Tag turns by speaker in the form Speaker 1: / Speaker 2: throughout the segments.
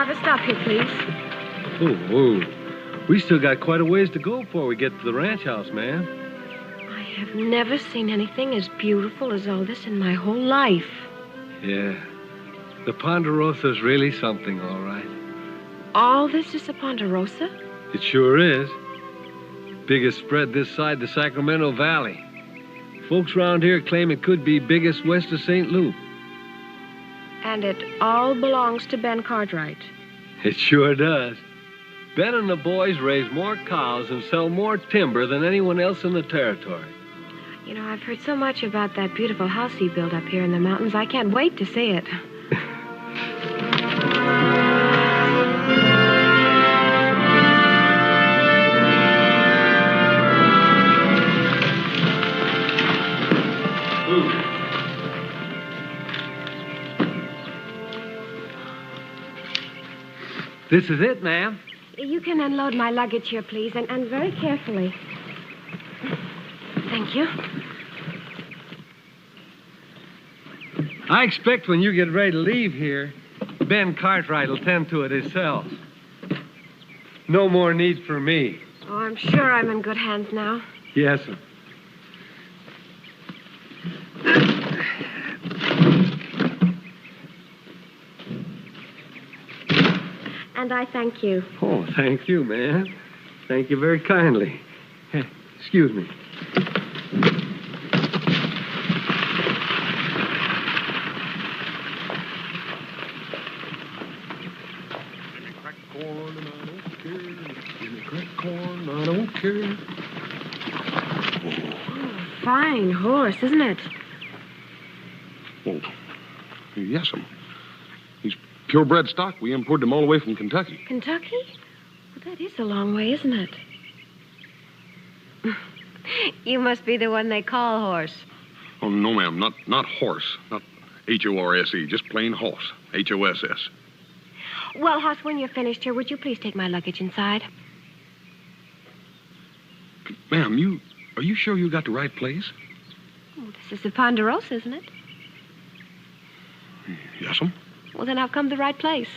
Speaker 1: driver, stop here, please.
Speaker 2: Oh. We still got quite a ways to go before we get to the ranch house, ma'am.
Speaker 1: I have never seen anything as beautiful as all this in my whole life.
Speaker 2: Yeah. The Ponderosa's really something, all right.
Speaker 1: All this is a Ponderosa?
Speaker 2: It sure is. Biggest spread this side the Sacramento Valley. Folks around here claim it could be biggest west of St. Louis.
Speaker 1: And it all belongs to Ben Cartwright.
Speaker 2: It sure does. Ben and the boys raise more cows and sell more timber than anyone else in the territory.
Speaker 1: You know, I've heard so much about that beautiful house he built up here in the mountains. I can't wait to see it.
Speaker 2: This is it, ma'am.
Speaker 1: You can unload my luggage here, please, and very carefully. Thank you.
Speaker 2: I expect when you get ready to leave here, Ben Cartwright will tend to it himself. No more need for me.
Speaker 1: Oh, I'm sure I'm in good hands now.
Speaker 2: Yes, sir.
Speaker 1: And I thank you.
Speaker 2: Oh, thank you, ma'am. Thank you very kindly. Hey, excuse me.
Speaker 1: Fine horse, isn't it?
Speaker 3: Oh, yes'm. He's purebred stock. We imported him all the way from Kentucky.
Speaker 1: Kentucky? Well, that is a long way, isn't it? You must be the one they call horse.
Speaker 3: Oh, no, ma'am. Not horse. Not H-O-R-S-E. Just plain hoss. H-O-S-S.
Speaker 1: Well, Hoss, when you're finished here, would you please take my luggage inside?
Speaker 3: Ma'am, are you sure you got the right place?
Speaker 1: Oh, this is the Ponderosa, isn't it?
Speaker 3: Yes'm.
Speaker 1: Well, then I've come to the right place.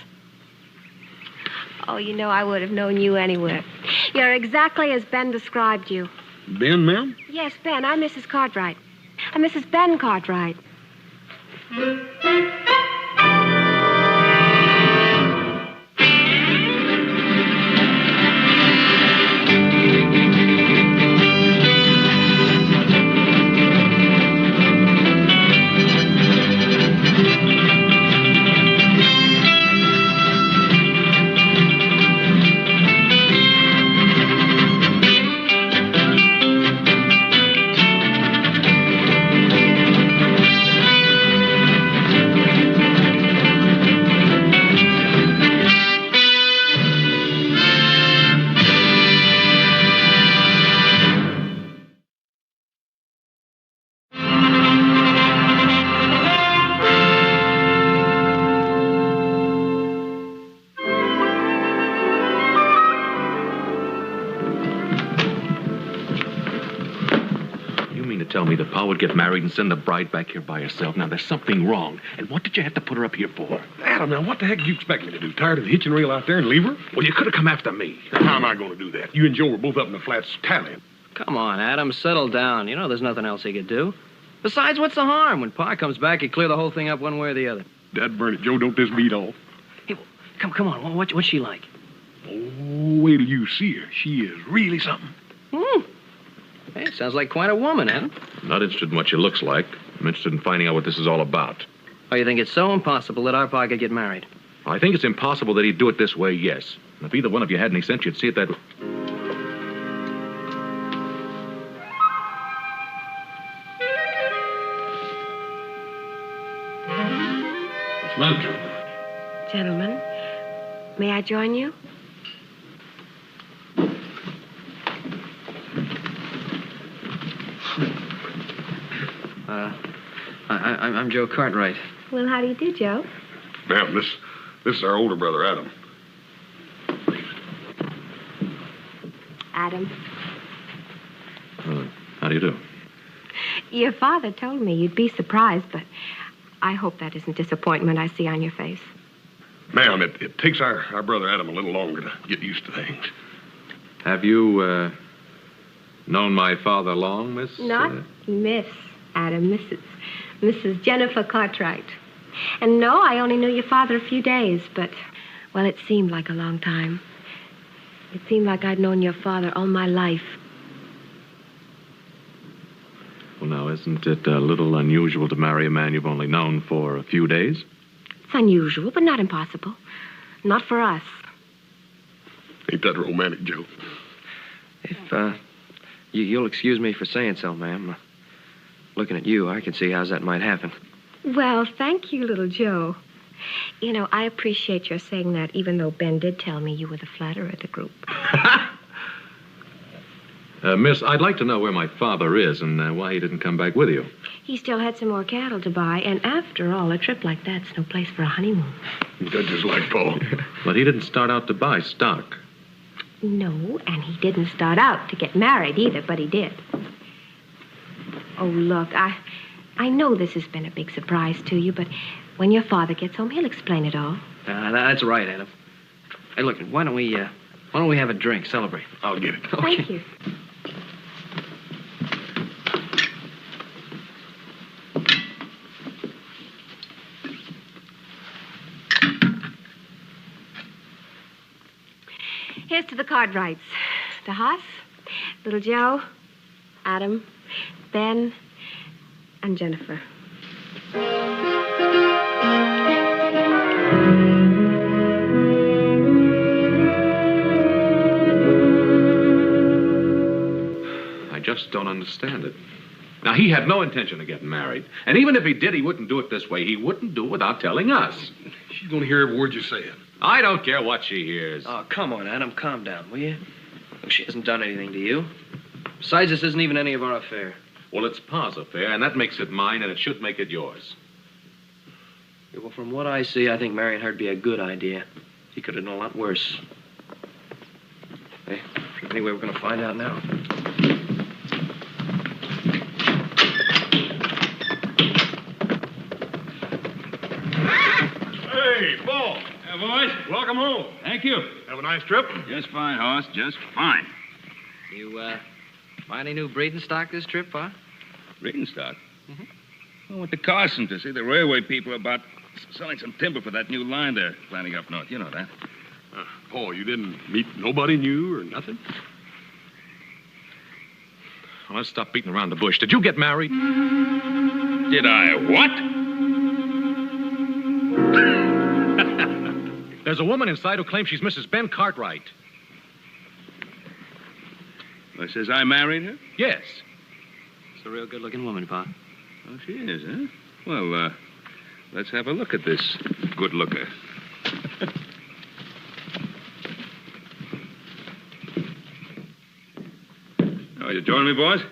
Speaker 1: Oh, you know, I would have known you anywhere. You're exactly as Ben described you.
Speaker 3: Ben, ma'am?
Speaker 1: Yes, Ben. I'm Mrs. Cartwright. I'm Mrs. Ben Cartwright.
Speaker 4: Tell me that Pa would get married and send the bride back here by herself. Now, there's something wrong. And what did you have to put her up here for?
Speaker 3: Adam, now, what the heck do you expect me to do? Tired of the hitching rail out there and leave her?
Speaker 4: Well, you could have come after me.
Speaker 3: Now, how am I going to do that? You and Joe were both up in the flats tallying.
Speaker 5: Come on, Adam, settle down. You know there's nothing else he could do. Besides, what's the harm? When Pa comes back, he'd clear the whole thing up one way or the other.
Speaker 3: Dad burn it, Joe, don't this beat off?
Speaker 5: Hey, come on. What's she like?
Speaker 3: Oh, wait till you see her. She is really something.
Speaker 5: Hey, sounds like quite a woman, Adam.
Speaker 4: I'm not interested in what she looks like. I'm interested in finding out what this is all about.
Speaker 5: Oh, you think it's so impossible that our Pa could get married?
Speaker 4: I think it's impossible that he'd do it this way, yes. And if either one of you had any sense, you'd see it that way.
Speaker 3: It's Landon.
Speaker 1: Gentlemen, may I join you?
Speaker 5: I'm Joe Cartwright.
Speaker 1: Well, how do you do, Joe?
Speaker 3: Ma'am, this is our older brother, Adam.
Speaker 1: Adam.
Speaker 4: How do you do?
Speaker 1: Your father told me you'd be surprised, but I hope that isn't disappointment I see on your face.
Speaker 3: Ma'am, it takes our brother Adam a little longer to get used to things.
Speaker 4: Have you, known my father long, Miss?
Speaker 1: Not Miss Adam, Mrs. Jennifer Cartwright. And no, I only knew your father a few days, but, well, it seemed like a long time. It seemed like I'd known your father all my life.
Speaker 4: Well, now, isn't it a little unusual to marry a man you've only known for a few days?
Speaker 1: It's unusual, but not impossible. Not for us.
Speaker 3: Ain't that romantic, Joe?
Speaker 5: If, you'll excuse me for saying so, ma'am. Looking at you, I can see how that might happen.
Speaker 1: Well, thank you, little Joe. You know, I appreciate your saying that, even though Ben did tell me you were the flatterer of the group.
Speaker 4: Miss, I'd like to know where my father is and why he didn't come back with you.
Speaker 1: He still had some more cattle to buy, and after all, a trip like that's no place for a honeymoon.
Speaker 3: That's just like Paul.
Speaker 4: But he didn't start out to buy stock.
Speaker 1: No, and he didn't start out to get married either, but he did. Oh, look, I know this has been a big surprise to you, but when your father gets home, he'll explain it all.
Speaker 5: That's right, Adam. Hey, look, why don't we have a drink, celebrate?
Speaker 3: I'll get it.
Speaker 1: Thank you. Here's to the Cartwrights. To Hoss, little Joe, Adam, Ben, and Jennifer.
Speaker 4: I just don't understand it. Now, he had no intention of getting married. And even if he did, he wouldn't do it this way. He wouldn't do it without telling us.
Speaker 3: She's gonna hear every word you're saying.
Speaker 4: I don't care what she hears.
Speaker 5: Oh, come on, Adam, calm down, will you? Look, she hasn't done anything to you. Besides, this isn't even any of our affair.
Speaker 4: Well, it's Pa's affair, and that makes it mine, and it should make it yours.
Speaker 5: Yeah, well, from what I see, I think marrying her'd be a good idea. He could have done a lot worse. Hey, anyway, we're gonna find out now.
Speaker 6: Hey, Paul.
Speaker 7: Yeah, boys.
Speaker 6: Welcome home.
Speaker 7: Thank you.
Speaker 3: Have a nice trip?
Speaker 7: Just fine, Hoss. Just fine.
Speaker 5: You, buy any new breeding stock this trip, Pa?
Speaker 7: Breeding stock? I went to Carson to see the railway people about selling some timber for that new line they're planning up north. You know that.
Speaker 3: Paul, you didn't meet nobody new or nothing?
Speaker 4: Well, let's stop beating around the bush. Did you get married?
Speaker 7: Did I what?
Speaker 4: There's a woman inside who claims she's Mrs. Ben Cartwright.
Speaker 7: Well, says I married her?
Speaker 4: Yes.
Speaker 5: It's a real good-looking woman, Pa.
Speaker 7: Oh, she is, huh? Well, let's have a look at this good looker. Oh, you join me, boys?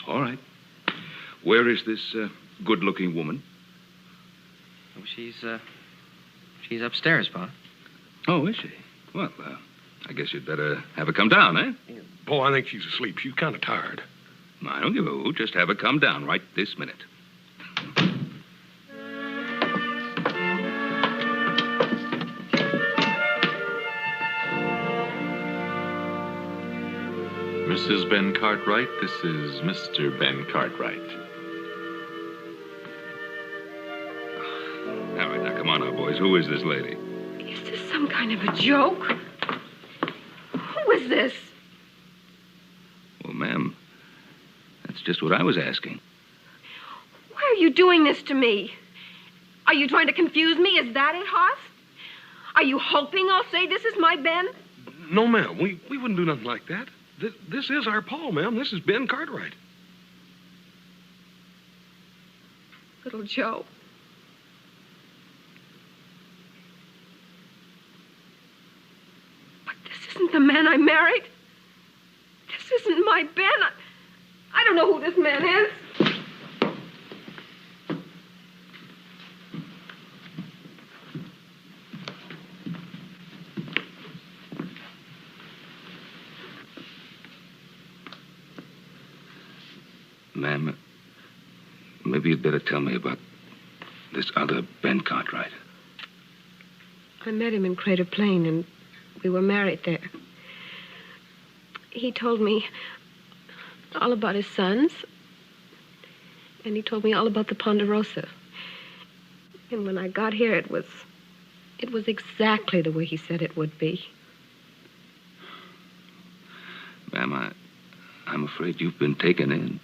Speaker 7: All right. Where is this good-looking woman?
Speaker 5: Oh, she's upstairs, Pa.
Speaker 7: Oh, is she? Well, I guess you'd better have her come down, eh?
Speaker 3: Paul, I think she's asleep. She's kind of tired.
Speaker 7: I don't give a hoot. Just have her come down right this minute.
Speaker 4: Mrs. Ben Cartwright, this is Mr. Ben Cartwright.
Speaker 7: All right, now, come on now, boys. Who is this lady?
Speaker 1: Is this some kind of a joke? Who is this?
Speaker 7: Well, ma'am, that's just what I was asking.
Speaker 1: Why are you doing this to me? Are you trying to confuse me? Is that it, Hoss? Are you hoping I'll say this is my Ben?
Speaker 3: No, ma'am. We wouldn't do nothing like that. This is our Paul, ma'am. This is Ben Cartwright.
Speaker 1: Little Joe. But this isn't the man I married. This isn't my Ben. I don't know who this man is.
Speaker 7: Ma'am, maybe you'd better tell me about this other Ben Cartwright.
Speaker 1: I met him in Crater Plain, and we were married there. He told me all about his sons, and he told me all about the Ponderosa. And when I got here, it was exactly the way he said it would be.
Speaker 7: Ma'am, I'm afraid you've been taken in.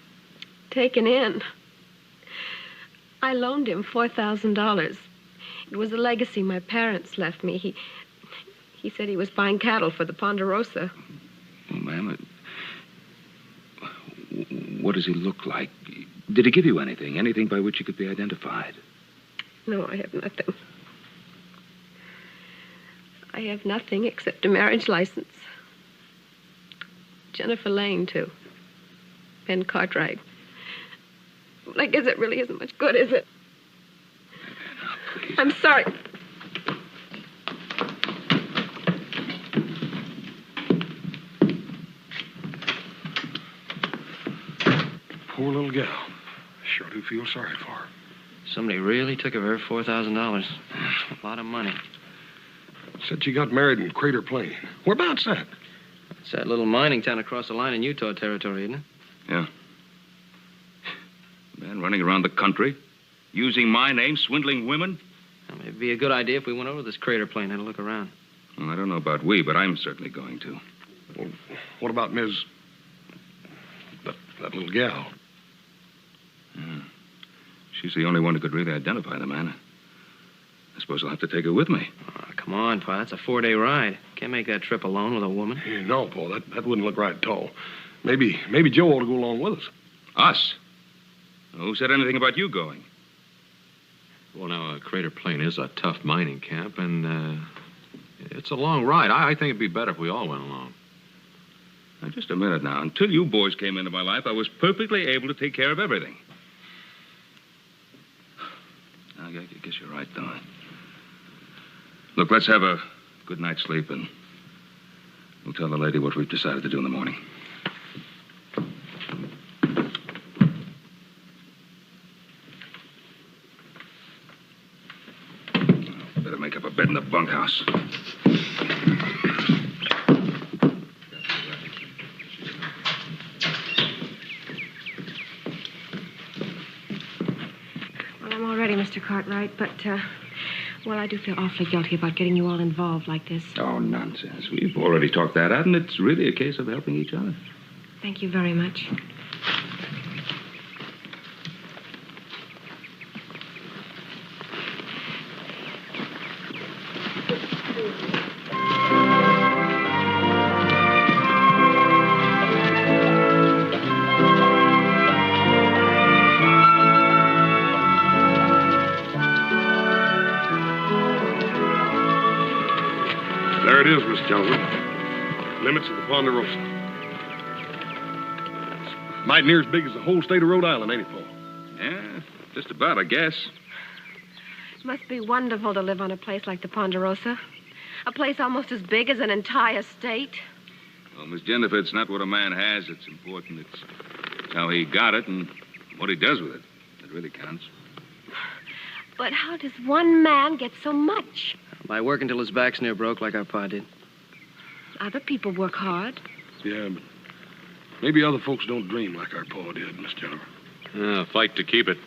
Speaker 1: Taken in? I loaned him $4,000. It was a legacy my parents left me. He said he was buying cattle for the Ponderosa.
Speaker 7: Well, ma'am, what does he look like? Did he give you anything? Anything by which he could be identified?
Speaker 1: No, I have nothing. I have nothing except a marriage license. Jennifer Lane, too. Ben Cartwright. Well, I guess it really isn't much good, is it?
Speaker 7: Please.
Speaker 1: I'm sorry.
Speaker 3: Poor little gal. Sure do feel sorry for her.
Speaker 5: Somebody really took of her $4,000. A lot of money.
Speaker 3: Said she got married in Crater Plain. Whereabouts that?
Speaker 5: It's that little mining town across the line in Utah territory, isn't it?
Speaker 7: Yeah. Man running around the country, using my name, swindling women.
Speaker 5: Well, it'd be a good idea if we went over this Crater Plain and had a look around.
Speaker 7: Well, I don't know about we, but I'm certainly going to.
Speaker 3: Well, what about Ms. That little gal?
Speaker 7: Yeah. She's the only one who could really identify the man. I suppose I'll have to take her with me.
Speaker 5: Oh, come on, Pa. That's a 4-day ride. Can't make that trip alone with a woman.
Speaker 3: Yeah, no, Paul, that wouldn't look right at all. Maybe Joe ought to go along with us.
Speaker 7: Us? Who said anything about you going?
Speaker 4: Well, now, Crater Plain is a tough mining camp, and it's a long ride. I think it'd be better if we all went along.
Speaker 7: Now, just a minute now. Until you boys came into my life, I was perfectly able to take care of everything. I guess you're right, though. Look, let's have a good night's sleep, and we'll tell the lady what we've decided to do in the morning. Better make up a bed in the bunkhouse.
Speaker 1: Well, I'm all ready, Mr. Cartwright, but, well, I do feel awfully guilty about getting you all involved like this.
Speaker 7: Oh, nonsense. We've already talked that out, and it's really a case of helping each other.
Speaker 1: Thank you very much.
Speaker 3: There it is, Miss Johnson. Limits of the Ponderosa. It's mighty near as big as the whole state of Rhode Island, ain't it, Paul?
Speaker 7: Yeah, just about, I guess.
Speaker 1: It must be wonderful to live on a place like the Ponderosa. A place almost as big as an entire state.
Speaker 7: Well, Miss Jennifer, it's not what a man has that's important. It's how he got it and what he does with it that really counts.
Speaker 1: But how does one man get so much?
Speaker 5: By working till his back's near broke like our Pa did.
Speaker 1: Other people work hard.
Speaker 3: Yeah, but maybe other folks don't dream like our Paul did, Miss Jennifer.
Speaker 4: Fight to keep it.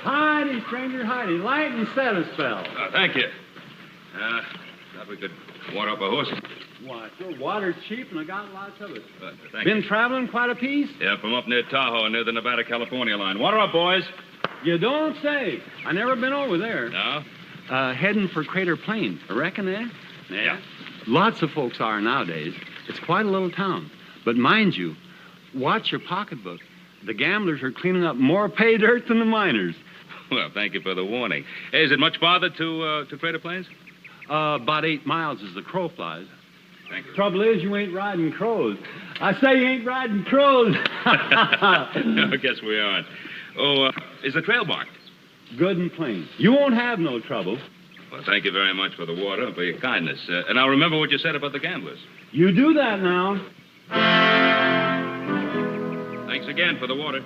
Speaker 6: Heidi, stranger, Heidi. Light and set a spell.
Speaker 7: Thank you. Thought we could water up a horse.
Speaker 6: Why, sure, water's cheap, and I got lots of it.
Speaker 7: Thank
Speaker 6: Been
Speaker 7: you.
Speaker 6: traveling quite a piece?
Speaker 7: Yeah, from up near Tahoe, near the Nevada-California line. Water up, boys.
Speaker 6: You don't say. I never been over there.
Speaker 7: No?
Speaker 6: Heading for Crater Plain. I reckon, eh?
Speaker 7: Yeah.
Speaker 6: Lots of folks are nowadays. It's quite a little town. But mind you, watch your pocketbook. The gamblers are cleaning up more pay dirt than the miners.
Speaker 7: Well, thank you for the warning. Hey, is it much farther to Crater Plains?
Speaker 6: About 8 miles as the crow flies.
Speaker 7: Thank you.
Speaker 6: Trouble is, you ain't riding crows. I say you ain't riding crows.
Speaker 7: I guess we aren't. Oh, is the trail marked?
Speaker 6: Good and plain. You won't have no trouble.
Speaker 7: Well, thank you very much for the water and for your kindness. And I'll remember what you said about the gamblers.
Speaker 6: You do that now.
Speaker 7: Thanks again for the water.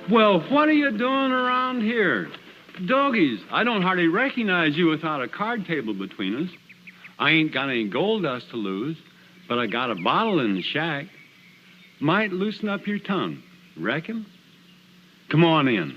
Speaker 6: Well, what are you doing around here? Dogies, I don't hardly recognize you without a card table between us. I ain't got any gold dust to lose, but I got a bottle in the shack. Might loosen up your tongue. Reckon? Come on in.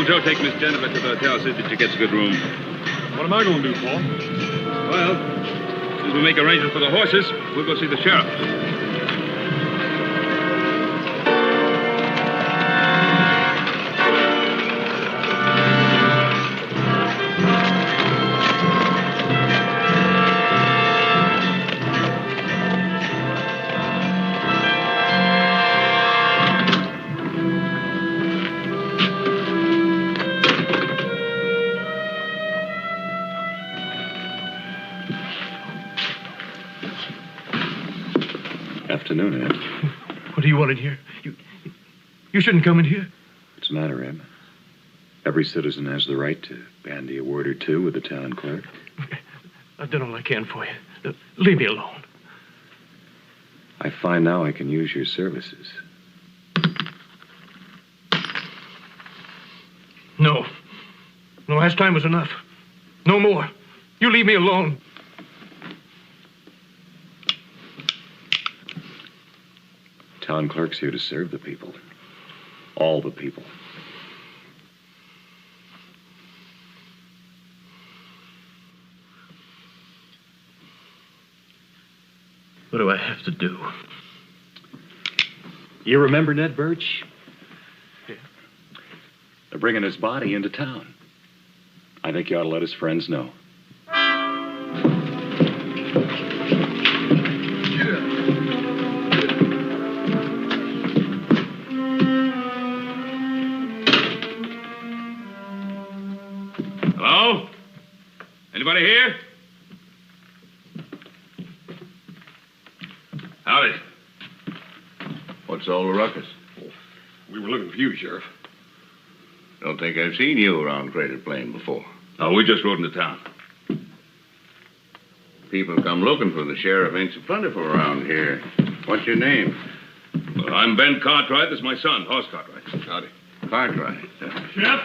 Speaker 7: Joe take Miss Jennifer to the hotel, see that she gets a good room.
Speaker 3: What am I going to do, Paul?
Speaker 7: Well, as we make arrangements for the horses, we'll go see the sheriff.
Speaker 8: Afternoon, Ed.
Speaker 9: What do you want in here? You shouldn't come in here.
Speaker 8: What's the matter, Ed? Every citizen has the right to bandy a word or two with the town clerk.
Speaker 9: I've done all I can for you. Leave me alone.
Speaker 8: I find now I can use your services.
Speaker 9: No. No, last time was enough. No more. You leave me alone.
Speaker 8: Town clerk's here to serve the people. All the people.
Speaker 9: What do I have to do?
Speaker 8: You remember Ned Birch?
Speaker 9: Yeah.
Speaker 8: They're bringing his body into town. I think you ought to let his friends know.
Speaker 7: Hello? Anybody here? Howdy.
Speaker 10: What's all the ruckus?
Speaker 3: We were looking for you, Sheriff.
Speaker 10: Don't think I've seen you around Crater Plain before.
Speaker 7: Oh, we just rode into town.
Speaker 10: People come looking for the sheriff. Ain't so plentiful around here. What's your name?
Speaker 7: Well, I'm Ben Cartwright. This is my son, Hoss Cartwright.
Speaker 10: Howdy. Cartwright.
Speaker 9: Sheriff?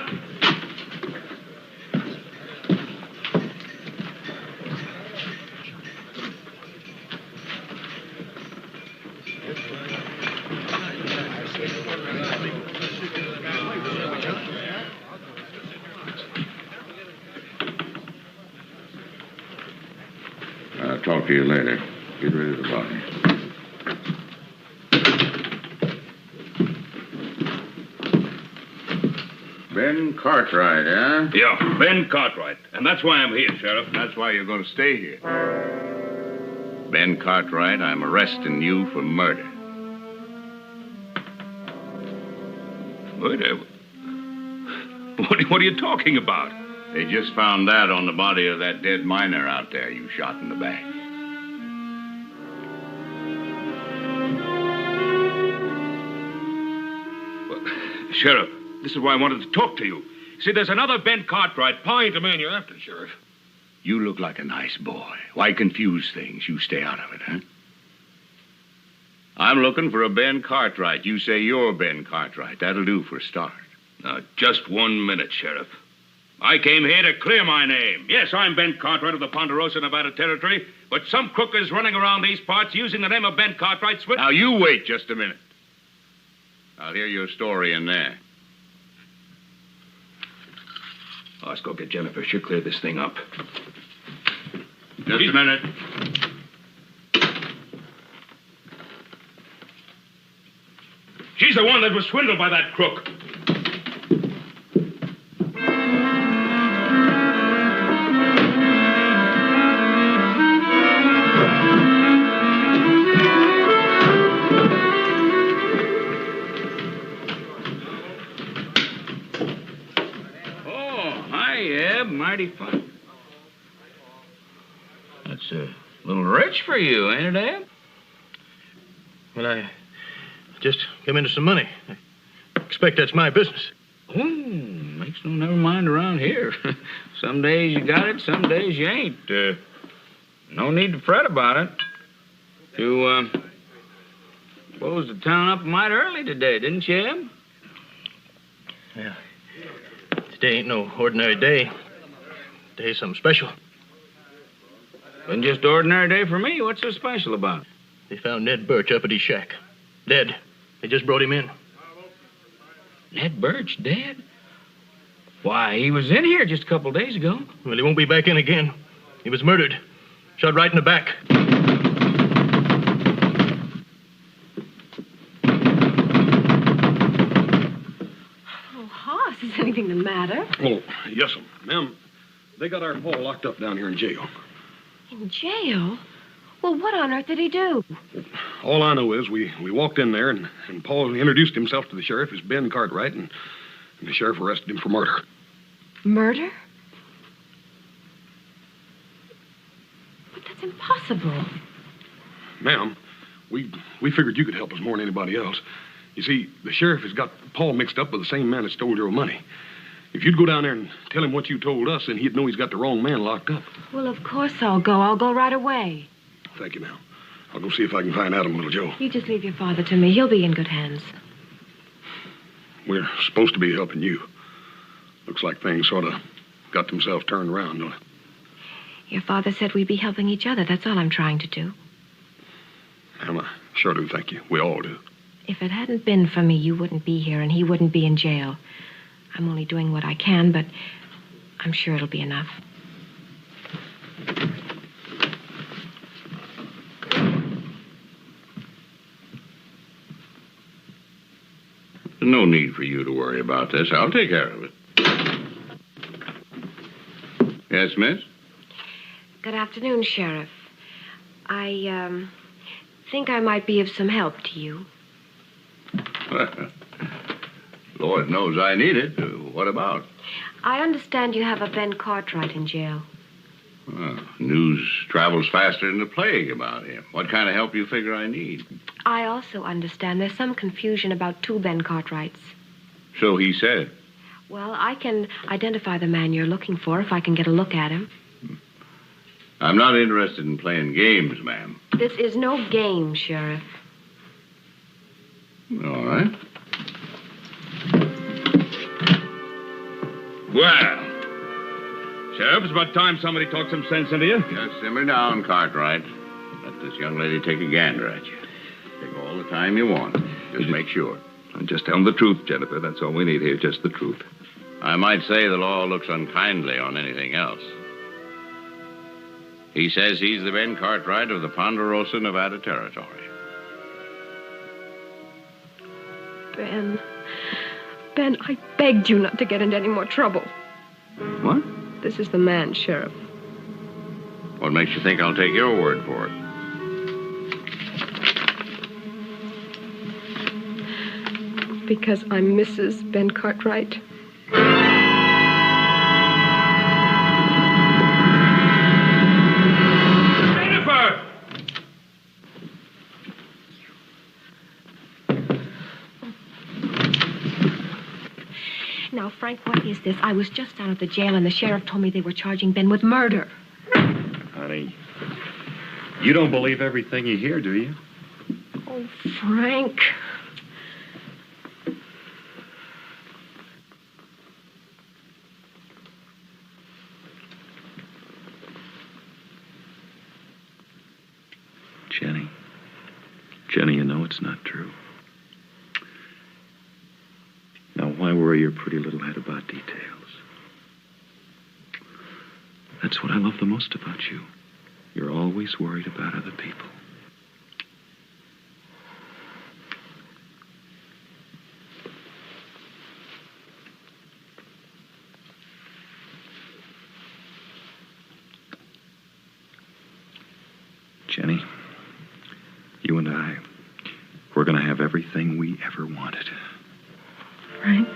Speaker 10: I'll talk to you later. Get rid of the body. Ben Cartwright, huh?
Speaker 7: Yeah, Ben Cartwright. And that's why I'm here, Sheriff.
Speaker 10: That's why you're going to stay here. Ben Cartwright, I'm arresting you for murder.
Speaker 7: Murder? What are you talking about?
Speaker 10: They just found that on the body of that dead miner out there you shot in the back.
Speaker 7: Sheriff, this is why I wanted to talk to you. See, there's another Ben Cartwright.
Speaker 3: Pa ain't the man you're after, Sheriff.
Speaker 7: You look like a nice boy. Why confuse things? You stay out of it, huh? I'm looking for a Ben Cartwright. You say you're Ben Cartwright. That'll do for a start. Now, just 1 minute, Sheriff. I came here to clear my name. Yes, I'm Ben Cartwright of the Ponderosa, Nevada Territory, but some crook is running around these parts using the name of Ben Cartwright. Now, you wait just a minute. I'll hear your story in there.
Speaker 5: Oh, let's go get Jennifer. She'll clear this thing up.
Speaker 7: Just a minute. She's the one that was swindled by that crook. Mighty fun. That's a little rich for you, ain't it, Ab?
Speaker 9: Well, I just came into some money. I expect that's my business.
Speaker 7: Oh, makes no never mind around here. Some days you got it, some days you ain't. No need to fret about it. You, closed the town up mighty early today, didn't you, Ab?
Speaker 9: Yeah. Today ain't no ordinary day. Today's something special.
Speaker 7: Been just ordinary day for me. What's so special about it?
Speaker 9: They found Ned Birch up at his shack. Dead. They just brought him in.
Speaker 7: Ned Birch dead? Why, he was in here just a couple days ago.
Speaker 9: Well, he won't be back in again. He was murdered. Shot right in the back.
Speaker 1: Oh, Hoss, is anything the matter?
Speaker 3: Oh, yes, ma'am. They got our Paul locked up down here in jail.
Speaker 1: In jail? Well, what on earth did he do?
Speaker 3: All I know is we walked in there, and Paul introduced himself to the sheriff as Ben Cartwright, and the sheriff arrested him for murder.
Speaker 1: Murder? But that's impossible.
Speaker 3: Ma'am, we figured you could help us more than anybody else. You see, the sheriff has got Paul mixed up with the same man that stole your money. If you'd go down there and tell him what you told us, then he'd know he's got the wrong man locked up.
Speaker 1: Well, of course I'll go. I'll go right away.
Speaker 3: Thank you, ma'am. I'll go see if I can find Adam, little Joe.
Speaker 1: You just leave your father to me. He'll be in good hands.
Speaker 3: We're supposed to be helping you. Looks like things sort of got themselves turned around, don't it?
Speaker 1: Your father said we'd be helping each other. That's all I'm trying to do.
Speaker 3: Ma'am, I sure do thank you. We all do.
Speaker 1: If it hadn't been for me, you wouldn't be here and he wouldn't be in jail. I'm only doing what I can, but I'm sure it'll be enough.
Speaker 10: There's no need for you to worry about this. I'll take care of it. Yes, miss?
Speaker 1: Good afternoon, Sheriff. I think I might be of some help to you.
Speaker 10: Lord knows I need it. What about?
Speaker 1: I understand you have a Ben Cartwright in jail.
Speaker 10: Well, news travels faster than the plague about him. What kind of help you figure I need?
Speaker 1: I also understand there's some confusion about two Ben Cartwrights.
Speaker 10: So he said.
Speaker 1: Well, I can identify the man you're looking for if I can get a look at him.
Speaker 10: I'm not interested in playing games, ma'am.
Speaker 1: This is no game, Sheriff.
Speaker 10: All right.
Speaker 7: Well, Sheriff, it's about time somebody talked some sense into you.
Speaker 10: Just simmer down, Cartwright. Let this young lady take a gander at you. Take all the time you want. Just make sure.
Speaker 7: And just tell them the truth, Jennifer. That's all we need here, just the truth.
Speaker 10: I might say the law looks unkindly on anything else. He says he's the Ben Cartwright of the Ponderosa, Nevada Territory.
Speaker 1: Ben, I begged you not to get into any more trouble.
Speaker 10: What?
Speaker 1: This is the man, Sheriff.
Speaker 10: What makes you think I'll take your word for it?
Speaker 1: Because I'm Mrs. Ben Cartwright.
Speaker 7: Jennifer!
Speaker 1: Now, Frank, what is this? I was just down at the jail, and the sheriff told me they were charging Ben with murder.
Speaker 8: Honey, you don't believe everything you hear, do you?
Speaker 1: Oh, Frank.
Speaker 8: Jenny, you know it's not true. Now, why worry your pretty little head about details? That's what I love the most about you. You're always worried about other people. Jenny, you and I, we're going to have everything we ever wanted.
Speaker 1: Frank?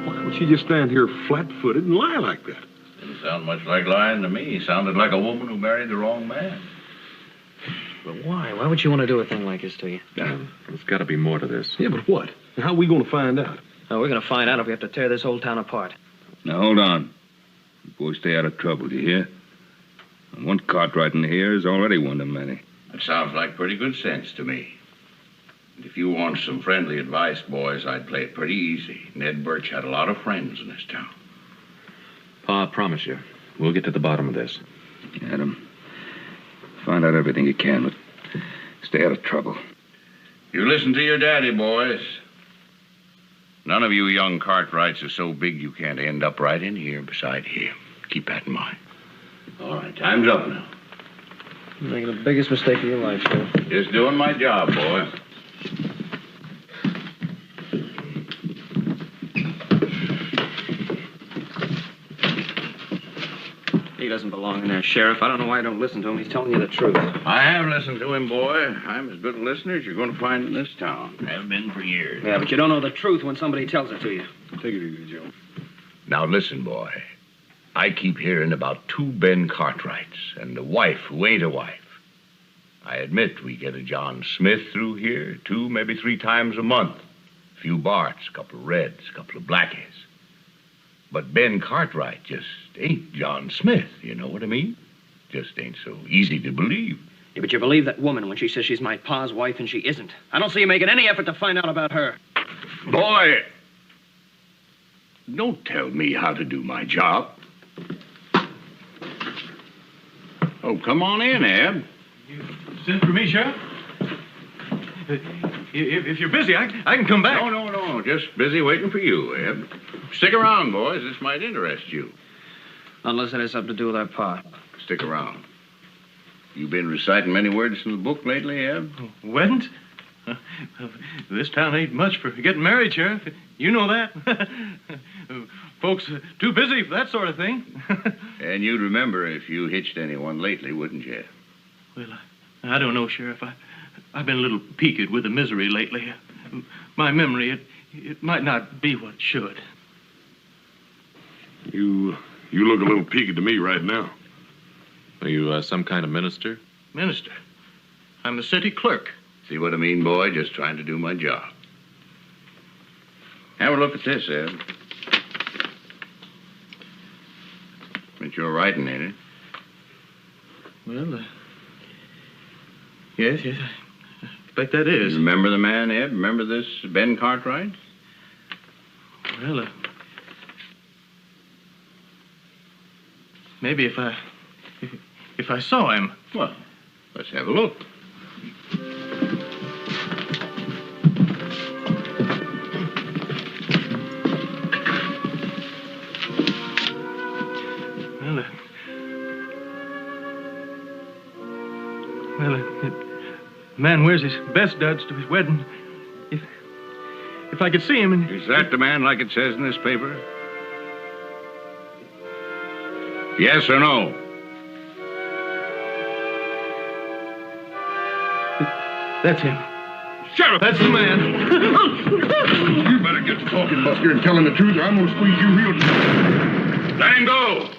Speaker 3: Why don't you just stand here flat-footed and lie like that?
Speaker 10: Didn't sound much like lying to me. Sounded like a woman who married the wrong man.
Speaker 5: But why? Why would you want to do a thing like this to you?
Speaker 8: There's got to be more to this.
Speaker 3: Yeah, but what? And how are we going to find out?
Speaker 5: Oh, we're going to find out if we have to tear this whole town apart.
Speaker 7: Now, hold on. You boys stay out of trouble, do you hear? And one Cartwright in here is already one too many.
Speaker 10: That sounds like pretty good sense to me. And if you want some friendly advice, boys, I'd play it pretty easy. Ned Birch had a lot of friends in this town.
Speaker 8: Pa, I promise you, we'll get to the bottom of this.
Speaker 7: Adam, find out everything you can, but stay out of trouble.
Speaker 10: You listen to your daddy, boys. None of you young Cartwrights are so big you can't end up right in here beside him. Keep that in mind. All right, time's up now.
Speaker 5: You're making the biggest mistake of your life, Sheriff.
Speaker 10: Just doing my job, boy.
Speaker 5: He doesn't belong in there, Sheriff. I don't know why I don't listen to him. He's telling you the truth.
Speaker 10: I have listened to him, boy. I'm as good a listener as you're going to find in this town. Have been for years.
Speaker 5: Yeah, but you don't know the truth when somebody tells it to you.
Speaker 3: Take it easy, Joe.
Speaker 10: Now, listen, boy. I keep hearing about 2 Ben Cartwrights and a wife who ain't a wife. I admit we get a John Smith through here 2, maybe 3 times a month. A few Barts, a couple of Reds, a couple of Blackies. But Ben Cartwright just ain't John Smith, you know what I mean? Just ain't so easy to believe.
Speaker 5: Yeah, but you believe that woman when she says she's my pa's wife and she isn't. I don't see you making any effort to find out about her.
Speaker 10: Boy, don't tell me how to do my job. Oh, come on in, Eb.
Speaker 9: You sent for me, Sheriff? If you're busy, I can come back.
Speaker 10: No. Just busy waiting for you, Eb. Stick around, boys. This might interest you.
Speaker 5: Unless it has something to do with our pa.
Speaker 10: Stick around. You been reciting many words from the book lately, Eb?
Speaker 9: Weddings? This town ain't much for getting married, Sheriff. You know that. Folks too busy for that sort of thing.
Speaker 10: And you'd remember if you hitched anyone lately, wouldn't you?
Speaker 9: Well, I don't know, Sheriff. I've been a little peaked with the misery lately. My memory, it might not be what it should.
Speaker 3: You look a little peaked to me right now.
Speaker 2: Are you some kind of minister?
Speaker 9: Minister, I'm the city clerk.
Speaker 10: See what I mean, boy? Just trying to do my job. Have a look at this, Ed. It's your writing, ain't it?
Speaker 9: Well, yes, I expect that is.
Speaker 10: You remember the man, Ed? Remember this Ben Cartwright?
Speaker 9: Well, maybe if I saw him.
Speaker 10: Well, let's have a look.
Speaker 9: Man wears his best duds to his wedding. If I could see him and...
Speaker 10: Is that the man like it says in this paper? Yes or no?
Speaker 9: That's him.
Speaker 3: Sheriff!
Speaker 9: That's the man.
Speaker 3: You better get to talking, Buster, and tell him the truth, or I'm going to squeeze you real tight.
Speaker 10: Let him go.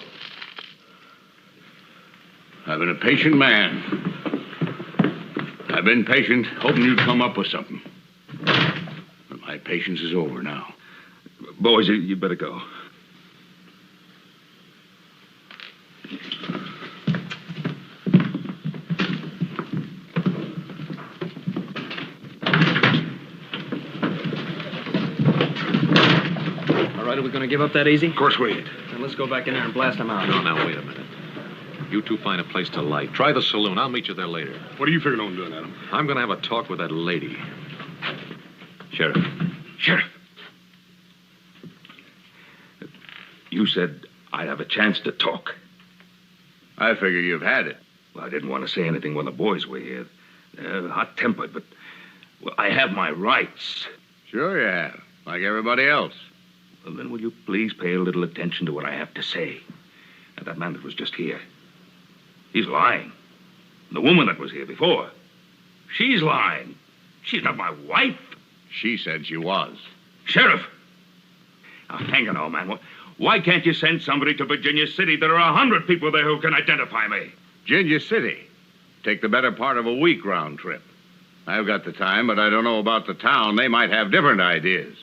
Speaker 10: I've been a patient man. I've been patient, hoping you'd come up with something. But my patience is over now.
Speaker 4: Boys, you better go.
Speaker 5: All right, are we going to give up that easy?
Speaker 3: Of course we ain't.
Speaker 5: Then let's go back in there and blast them out.
Speaker 4: No, now, wait a minute. You two find a place to light. Try the saloon. I'll meet you there later.
Speaker 3: What are you figuring on doing, Adam?
Speaker 4: I'm going to have a talk with that lady.
Speaker 10: Sheriff.
Speaker 7: Sheriff. You said I'd have a chance to talk.
Speaker 10: I figure you've had it.
Speaker 7: Well, I didn't want to say anything when the boys were here. They're hot-tempered, but well, I have my rights.
Speaker 10: Sure you have, like everybody else.
Speaker 7: Well, then will you please pay a little attention to what I have to say? And that man that was just here, he's lying. The woman that was here before, she's lying. She's not my wife.
Speaker 10: She said she was.
Speaker 7: Sheriff! Now, hang on, old man. Why can't you send somebody to Virginia City? There are 100 people there who can identify me.
Speaker 10: Virginia City. Take the better part of a week round trip. I've got the time, but I don't know about the town. They might have different ideas.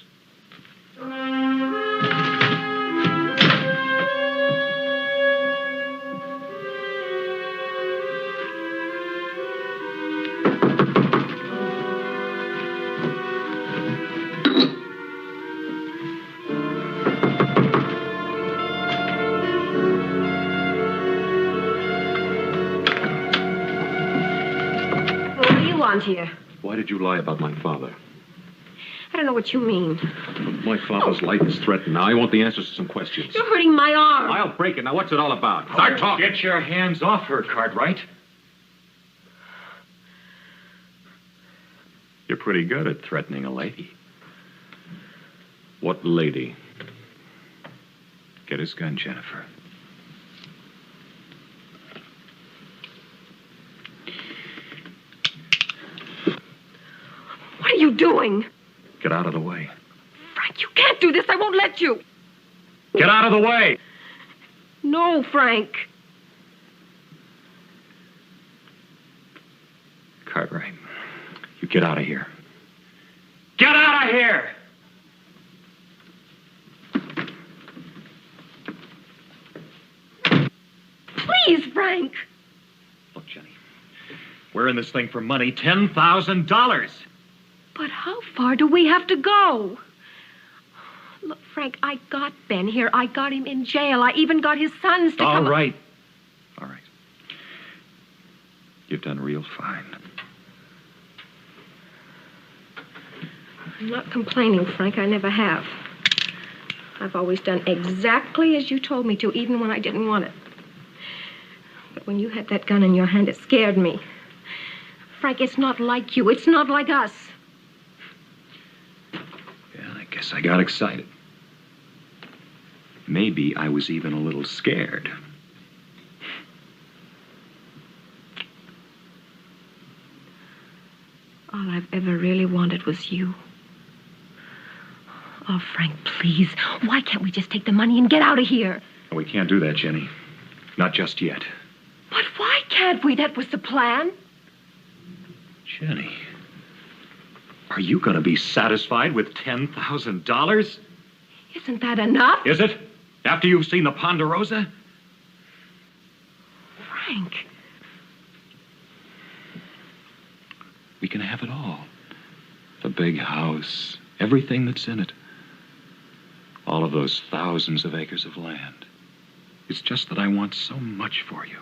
Speaker 1: Here.
Speaker 4: Why did you lie about my father?
Speaker 1: I don't know what you mean.
Speaker 4: My father's life is threatened. Now, I want the answers to some questions.
Speaker 1: You're hurting my arm.
Speaker 4: I'll break it. Now, what's it all about? Start talking.
Speaker 9: Get your hands off her, Cartwright.
Speaker 8: You're pretty good at threatening a lady.
Speaker 4: What lady?
Speaker 8: Get his gun, Jennifer.
Speaker 1: What are you doing?
Speaker 8: Get out of the way.
Speaker 1: Frank, you can't do this. I won't let you.
Speaker 8: Get out of the way!
Speaker 1: No, Frank.
Speaker 8: Cartwright, you get out of here.
Speaker 9: Get out of here!
Speaker 1: Please, Frank.
Speaker 9: Look, Jenny, we're in this thing for money, $10,000.
Speaker 1: But how far do we have to go? Look, Frank, I got Ben here. I got him in jail. I even got his sons to come...
Speaker 8: All right. All right. You've done real fine.
Speaker 1: I'm not complaining, Frank. I never have. I've always done exactly as you told me to, even when I didn't want it. But when you had that gun in your hand, it scared me. Frank, it's not like you. It's not like us.
Speaker 8: Yeah, I guess I got excited. Maybe I was even a little scared.
Speaker 1: All I've ever really wanted was you. Oh, Frank, please. Why can't we just take the money and get out of here?
Speaker 8: We can't do that, Jenny. Not just yet.
Speaker 1: But why can't we? That was the plan.
Speaker 8: Jenny, are you going to be satisfied with $10,000?
Speaker 1: Isn't that enough?
Speaker 8: Is it? After you've seen the Ponderosa?
Speaker 1: Frank.
Speaker 8: We can have it all. The big house, everything that's in it. All of those thousands of acres of land. It's just that I want so much for you.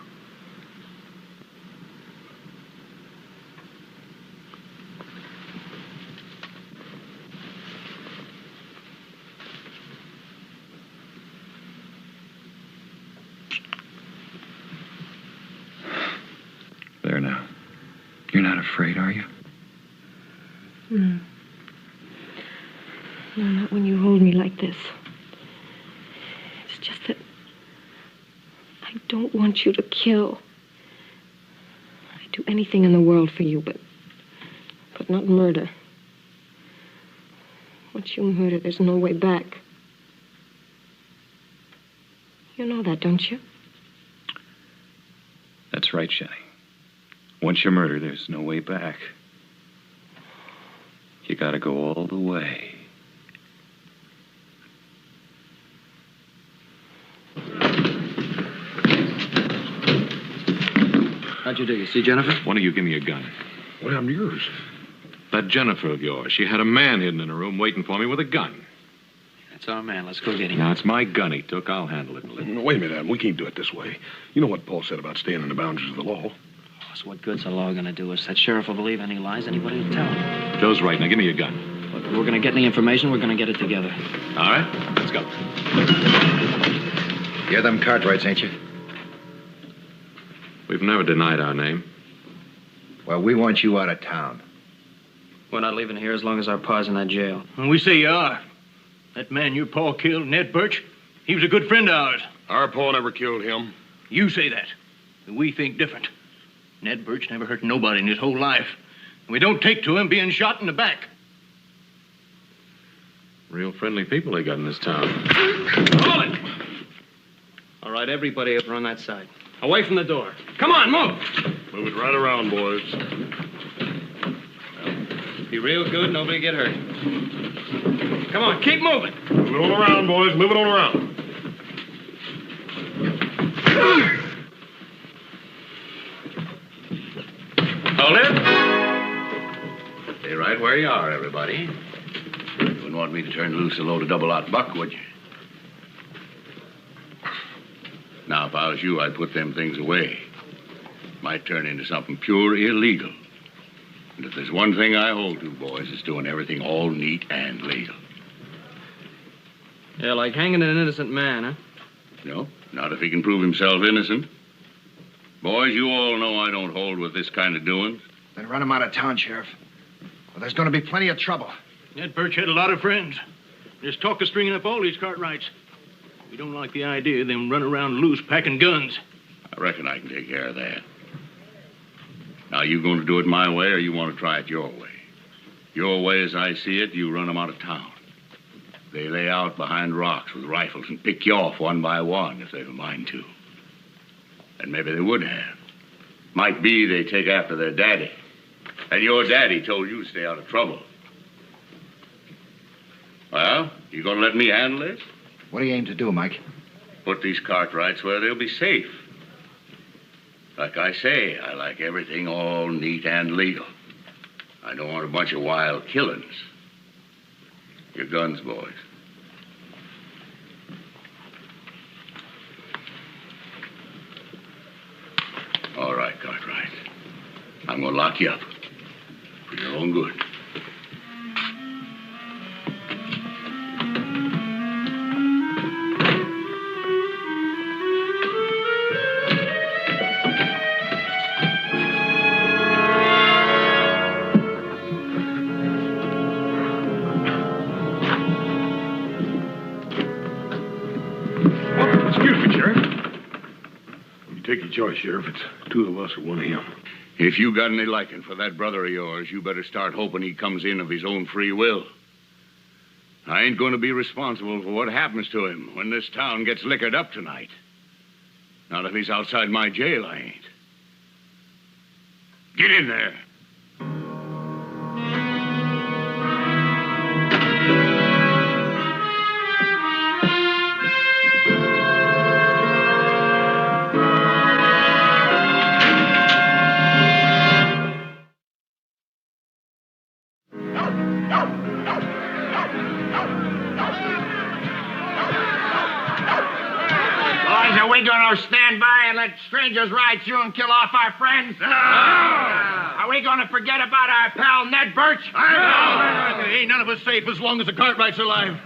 Speaker 8: There now. You're not afraid, are you?
Speaker 1: No. No, not when you hold me like this. It's just that I don't want you to kill. I'd do anything in the world for you, but not murder. Once you murder, there's no way back. You know that, don't you?
Speaker 8: That's right, Jenny. Once you murder, there's no way back. You gotta go all the way.
Speaker 5: How'd you do? You see Jennifer?
Speaker 4: Why don't you give me a gun?
Speaker 3: What happened to yours?
Speaker 4: That Jennifer of yours, she had a man hidden in her room waiting for me with a gun.
Speaker 5: That's our man. Let's go get him.
Speaker 4: Now, it's my gun he took. I'll handle it in a little.
Speaker 3: No, wait a minute, Adam. We can't do it this way. You know what Paul said about staying in the boundaries of the law.
Speaker 5: So what good's the law going to do us? That sheriff will believe any lies anybody will tell him.
Speaker 4: Joe's right. Now, give me your gun.
Speaker 5: Look, if we're going to get any information, we're going to get it together.
Speaker 4: All right? Let's go.
Speaker 11: You're them Cartwrights, ain't you?
Speaker 4: We've never denied our name.
Speaker 11: Well, we want you out of town.
Speaker 5: We're not leaving here as long as our pa's in that jail.
Speaker 9: Well, we say you are. That man your pa killed, Ned Birch, he was a good friend of ours.
Speaker 3: Our Paul never killed him.
Speaker 9: You say that. But we think different. Ned Birch never hurt nobody in his whole life. And we don't take to him being shot in the back.
Speaker 4: Real friendly people they got in this town.
Speaker 9: Hold it!
Speaker 5: All right, everybody over on that side. Away from the door. Come on, move!
Speaker 3: Move it right around, boys.
Speaker 5: Be real good, nobody get hurt. Come on, keep moving.
Speaker 3: Move it on around, boys. Move it on around.
Speaker 10: Hold it. Stay right where you are, everybody. You wouldn't want me to turn loose a load of double-out buck, would you? Now, if I was you, I'd put them things away. Might turn into something pure illegal. And if there's one thing I hold to, boys, it's doing everything all neat and legal.
Speaker 5: Yeah, like hanging an innocent man, huh?
Speaker 10: No, not if he can prove himself innocent. Boys, you all know I don't hold with this kind of doings.
Speaker 11: Then run him out of town, Sheriff. Well, there's going to be plenty of trouble.
Speaker 9: Ned Birch had a lot of friends. Just talk of stringing up all these Cartwrights. We don't like the idea of them running around loose packing guns.
Speaker 10: I reckon I can take care of that. Now, you going to do it my way, or you want to try it your way? Your way, as I see it, you run them out of town. They lay out behind rocks with rifles and pick you off one by one if they've a mind to. And maybe they would have. Might be they take after their daddy. And your daddy told you to stay out of trouble. Well, you gonna let me handle this?
Speaker 11: What do you aim to do, Mike?
Speaker 10: Put these Cartwrights where they'll be safe. Like I say, I like everything all neat and legal. I don't want a bunch of wild killings. Your guns, boys. All right, Cartwright. I'm gonna lock you up. For your own good.
Speaker 3: Take your choice, Sheriff. It's two of us or one of him.
Speaker 10: If you got any liking for that brother of yours, you better start hoping he comes in of his own free will. I ain't going to be responsible for what happens to him when this town gets liquored up tonight. Not if he's outside my jail, I ain't. Get in there.
Speaker 12: Are we going to stand by and let strangers ride through and kill off our friends? No! Are we going to forget about our pal Ned Birch?
Speaker 9: No! Ain't none of us safe as long as the Cartwrights are alive.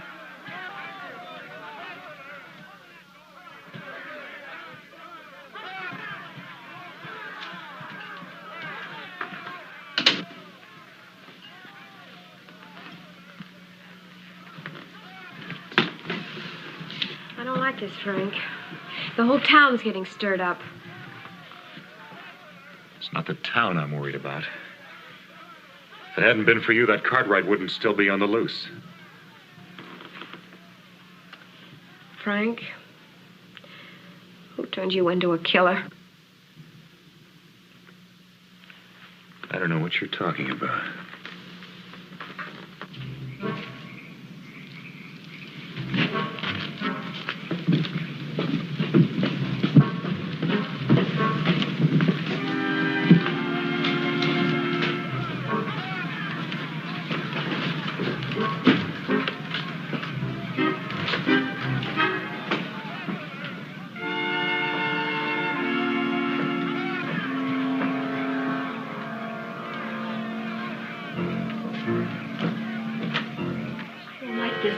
Speaker 1: I don't like this, Frank. The whole town's getting stirred up.
Speaker 8: It's not the town I'm worried about. If it hadn't been for you, that Cartwright wouldn't still be on the loose.
Speaker 1: Frank, who turned you into a killer?
Speaker 8: I don't know what you're talking about.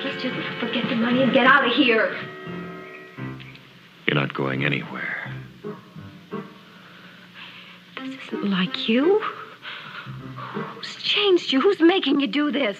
Speaker 1: Let's just forget the money and get out of here.
Speaker 8: You're not going anywhere.
Speaker 1: This isn't like you. Who's changed you? Who's making you do this?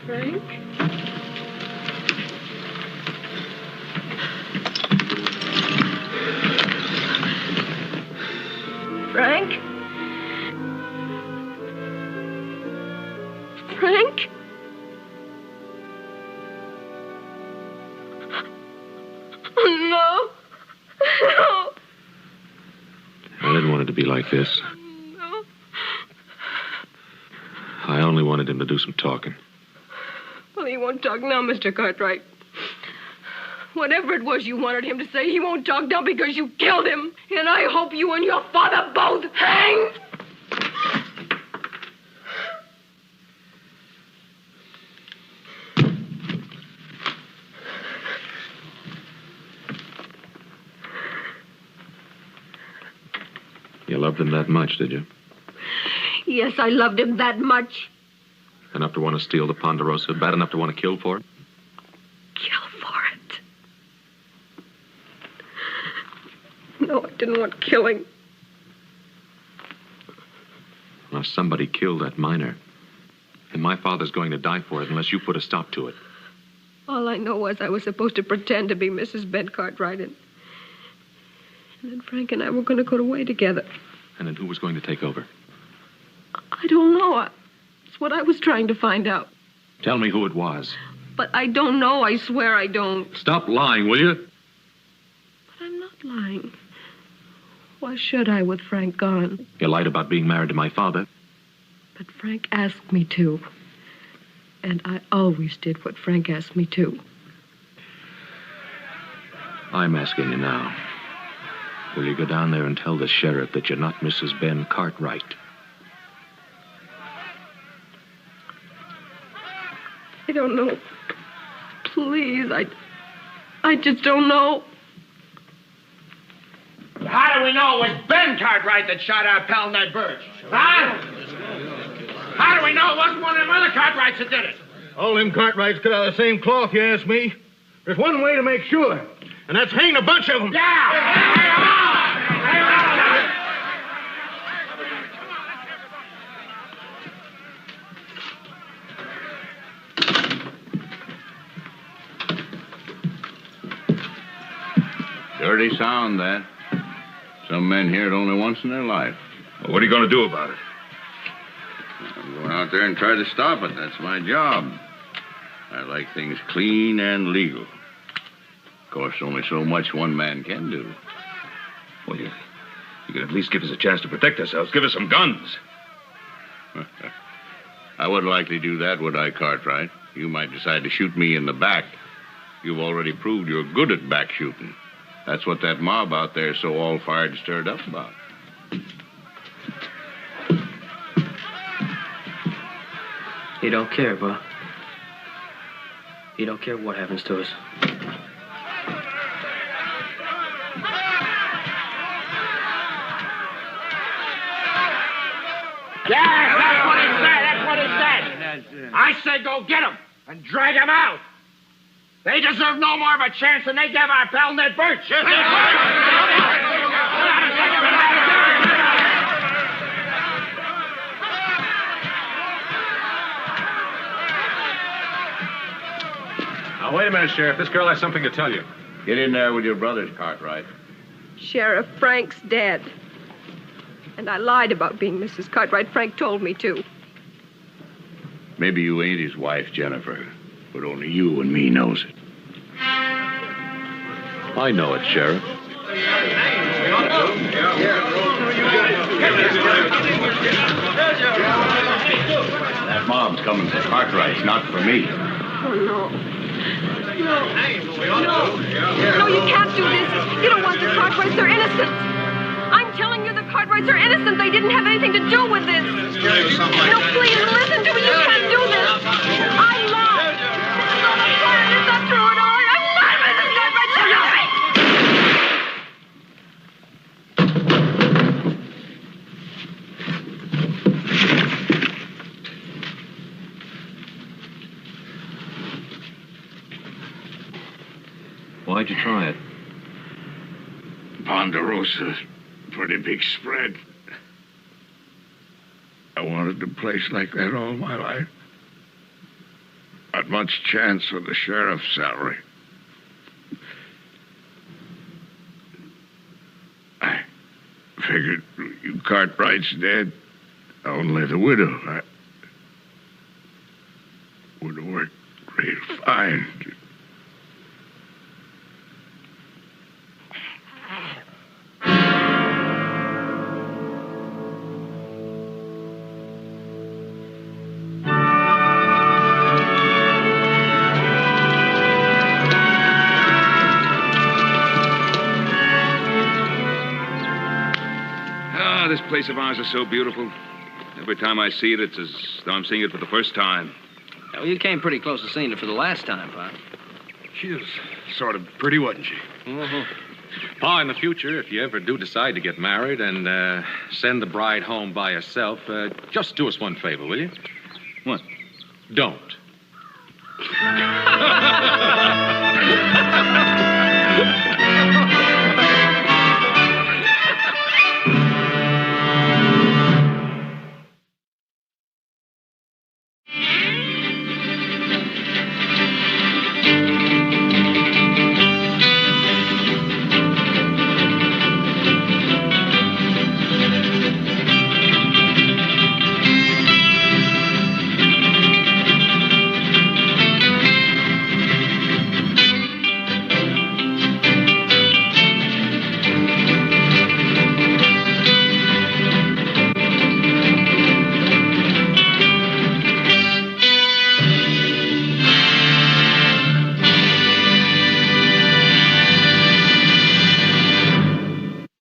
Speaker 1: Frank? Frank? Frank? No. No.
Speaker 4: I didn't want it to be like this.
Speaker 1: No.
Speaker 4: I only wanted him to do some talking.
Speaker 1: Well, he won't talk now, Mr. Cartwright. Whatever it was you wanted him to say, he won't talk now because you killed him. And I hope you and your father both hang.
Speaker 4: You loved him that much, did you?
Speaker 1: Yes, I loved him that much.
Speaker 4: Enough to want to steal the Ponderosa? Bad enough to want to kill for it?
Speaker 1: Kill for it. No, I didn't want killing.
Speaker 4: Now, somebody killed that miner. And my father's going to die for it unless you put a stop to it.
Speaker 1: All I know was I was supposed to pretend to be Mrs. Ben Cartwright, and then Frank and I were going to go away together.
Speaker 4: And then who was going to take over?
Speaker 1: I don't know. It's what I was trying to find out.
Speaker 4: Tell me who it was.
Speaker 1: But I don't know. I swear I don't.
Speaker 4: Stop lying, will you?
Speaker 1: But I'm not lying. Why should I with Frank gone?
Speaker 4: You lied about being married to my father.
Speaker 1: But Frank asked me to. And I always did what Frank asked me to.
Speaker 4: I'm asking you now. Will you go down there and tell the sheriff that you're not Mrs. Ben Cartwright?
Speaker 1: I don't know. Please, I just don't know.
Speaker 12: How do we know it was Ben Cartwright that shot our pal Ned Birch? Huh? How do we know it wasn't one of them other Cartwrights that did it?
Speaker 9: All them Cartwrights cut out of the same cloth, you ask me. There's one way to make sure, and that's hang a bunch of them.
Speaker 7: Dirty sound, that. Some
Speaker 10: Some men hear it only once in their life.
Speaker 7: Well, what are you going to do about it?
Speaker 10: I'm going out there and try to stop it. That's my job. I like things clean and legal. Of course, only so much one man can do.
Speaker 7: Well, you could at least give us a chance to protect ourselves. Give us some guns.
Speaker 10: I wouldn't likely do that, would I, Cartwright? You might decide to shoot me in the back. You've already proved you're good at back shooting. That's what that mob out there is so all fired and stirred up about.
Speaker 5: He don't care, Bob. He don't care what happens to us.
Speaker 12: Yeah, that's what he said. That's what he said. I said go get him and drag him out. They deserve no more of a chance than they gave our pal Ned Birch.
Speaker 4: Now, wait a minute, Sheriff. This girl has something to tell you.
Speaker 10: Get in there with your brothers, Cartwright.
Speaker 13: Sheriff, Frank's dead. And I lied about being Mrs. Cartwright. Frank told me to.
Speaker 10: Maybe you ain't his wife, Jennifer, but only you and me knows it.
Speaker 4: I know it, Sheriff.
Speaker 10: That mob's coming for Cartwright's, not for me.
Speaker 13: Oh, no. No, you can't do this. You don't want the Cartwrights. They're innocent. I'm telling you, the Cartwrights are innocent. They didn't have anything to do with this. No, please, listen to me. You can't do this. I lied. This is all a plan. It's not true at all. I'm not Mrs. Cartwright. Listen to me.
Speaker 8: Why'd you try it?
Speaker 10: Ponderosa's pretty big spread. I wanted a place like that all my life. Not much chance with the sheriff's salary. I figured you Cartwright's dead. Only the widow. I would have worked real fine.
Speaker 7: This place of ours is so beautiful. Every time I see it, it's as though I'm seeing it for the first time.
Speaker 5: Well, you came pretty close to seeing it for the last time, Pop.
Speaker 3: She was sort of pretty, wasn't she?
Speaker 4: Mm-hmm. Pa, in the future, if you ever do decide to get married and send the bride home by herself, just do us one favor, will you?
Speaker 7: What?
Speaker 4: Don't.